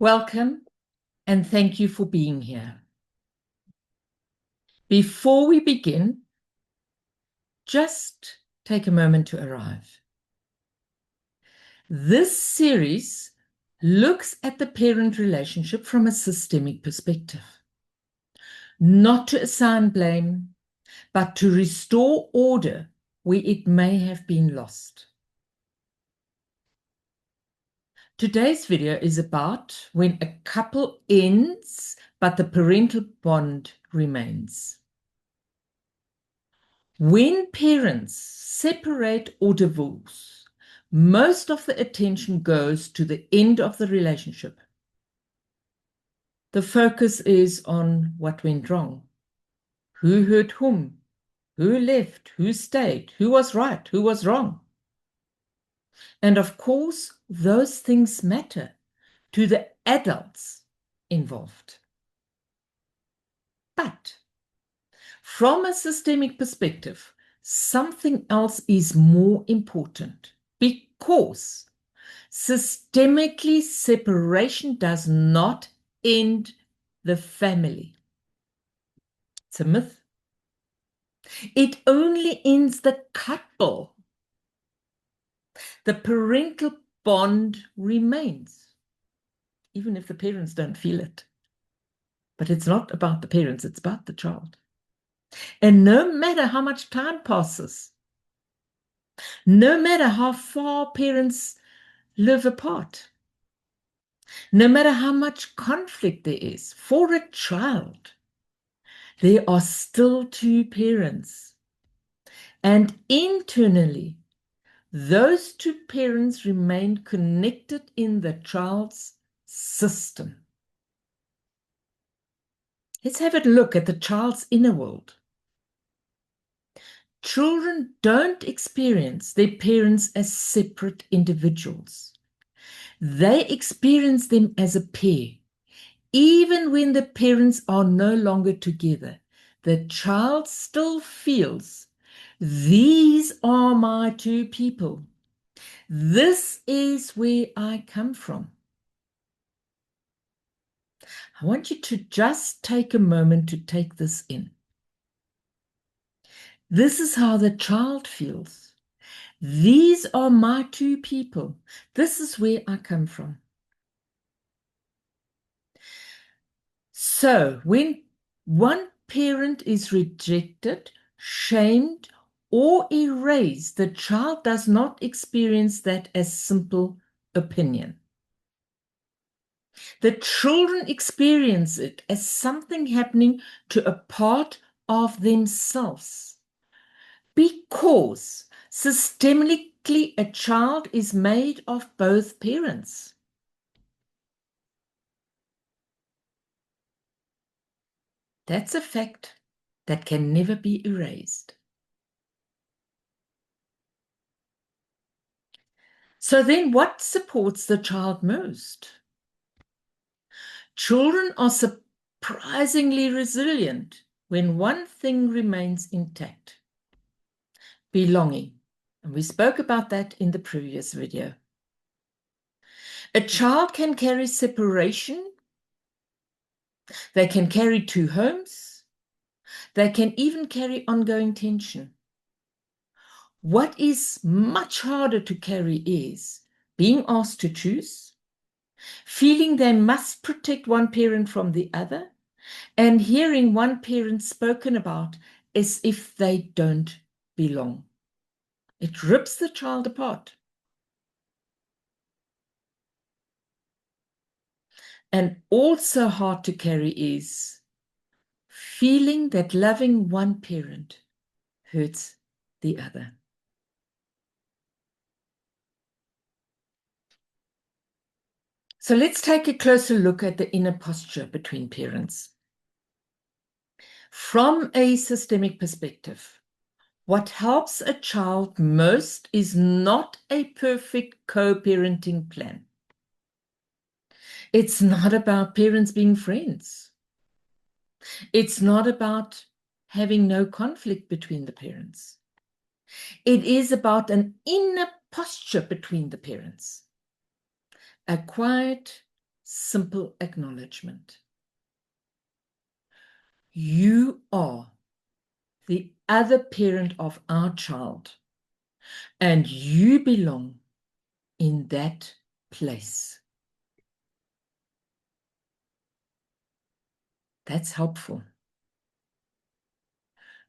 Welcome and thank you for being here. Before we begin, just take a moment to arrive. This series looks at the parent relationship from a systemic perspective, not to assign blame, but to restore order where it may have been lost. Today's video is about when a couple ends, but the parental bond remains. When parents separate or divorce, most of the attention goes to the end of the relationship. The focus is on what went wrong, who hurt whom, who left, who stayed, who was right, who was wrong. And of course, those things matter to the adults involved. But from a systemic perspective, something else is more important, because systemically separation does not end the family. It's a myth. It only ends the couple. The parental bond remains, even if the parents don't feel it. But it's not about the parents, it's about the child. And no matter how much time passes, no matter how far parents live apart, no matter how much conflict there is, for a child, there are still two parents. And internally, those two parents remain connected in the child's system. Let's have a look at the child's inner world. Children don't experience their parents as separate individuals. They experience them as a pair. Even when the parents are no longer together, the child still feels, these are my two people. This is where I come from. I want you to just take a moment to take this in. This is how the child feels. These are my two people. This is where I come from. So when one parent is rejected, shamed, or erased, the child does not experience that as simple opinion. The children experience it as something happening to a part of themselves, because systemically a child is made of both parents. That's a fact that can never be erased. So then what supports the child most? Children are surprisingly resilient when one thing remains intact: belonging. And we spoke about that in the previous video. A child can carry separation. They can carry two homes. They can even carry ongoing tension. What is much harder to carry is being asked to choose, feeling they must protect one parent from the other, and hearing one parent spoken about as if they don't belong. It rips the child apart. And also hard to carry is feeling that loving one parent hurts the other. So let's take a closer look at the inner posture between parents. From a systemic perspective, what helps a child most is not a perfect co-parenting plan. It's not about parents being friends. It's not about having no conflict between the parents. It is about an inner posture between the parents. A quiet, simple acknowledgement. You are the other parent of our child, and you belong in that place. That's helpful.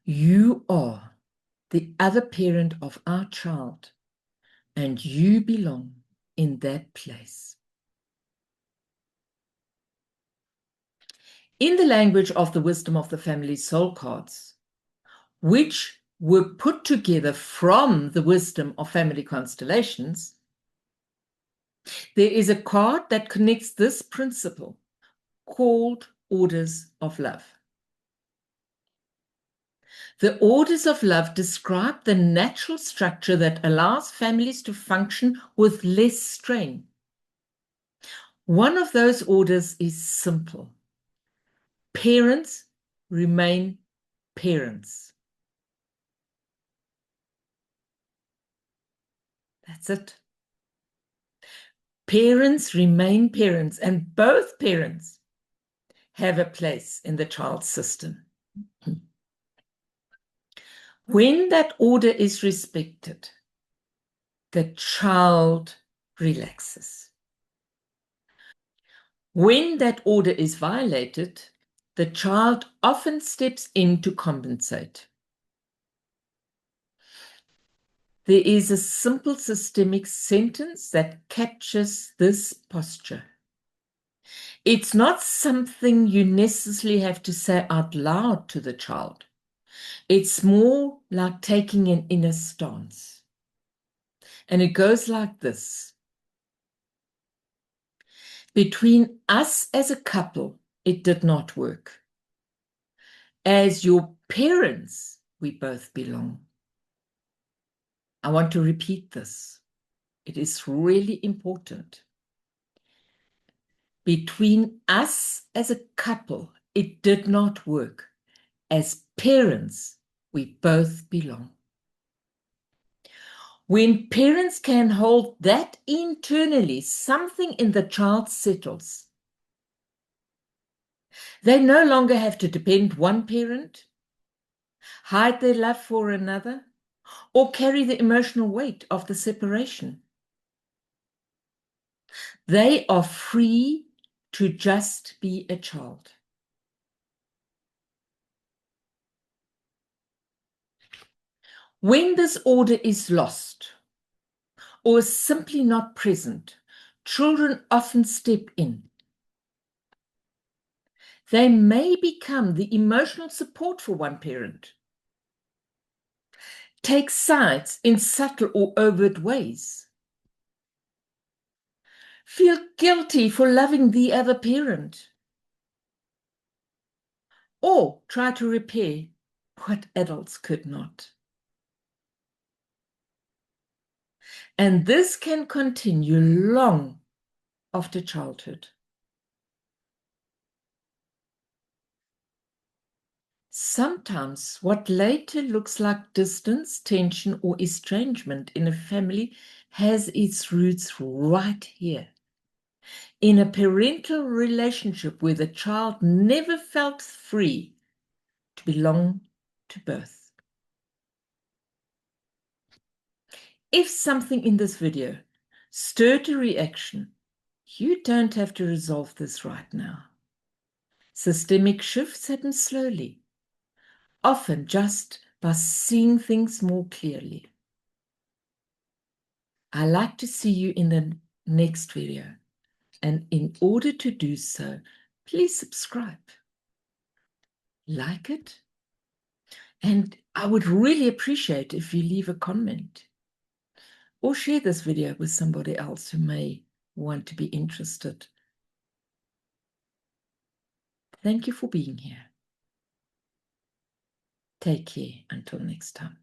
You are the other parent of our child, and you belong in that place. In the language of the Wisdom of the Family Soul cards, which were put together from the wisdom of family constellations, there is a card that connects this principle called Orders of Love. The Orders of Love describe the natural structure that allows families to function with less strain. One of those orders is simple. Parents remain parents. That's it. Parents remain parents, and both parents have a place in the child's system. When that order is respected, the child relaxes. When that order is violated, the child often steps in to compensate. There is a simple systemic sentence that captures this posture. It's not something you necessarily have to say out loud to the child. It's more like taking an inner stance. And it goes like this. Between us as a couple, it did not work. As your parents, we both belong. I want to repeat this. It is really important. Between us as a couple, it did not work. As parents, we both belong. When parents can hold that internally, something in the child settles. They no longer have to depend one parent, hide their love for another, or carry the emotional weight of the separation. They are free to just be a child. When this order is lost or is simply not present, children often step in. They may become the emotional support for one parent, take sides in subtle or overt ways, feel guilty for loving the other parent, or try to repair what adults could not. And this can continue long after childhood. Sometimes what later looks like distance, tension, or estrangement in a family has its roots right here. In a parental relationship where the child never felt free to belong to both. If something in this video stirred a reaction, you don't have to resolve this right now. Systemic shifts happen slowly, often just by seeing things more clearly. I like to see you in the next video, and in order to do so, please subscribe, like it, and I would really appreciate if you leave a comment or share this video with somebody else who may want to be interested. Thank you for being here. Take care until next time.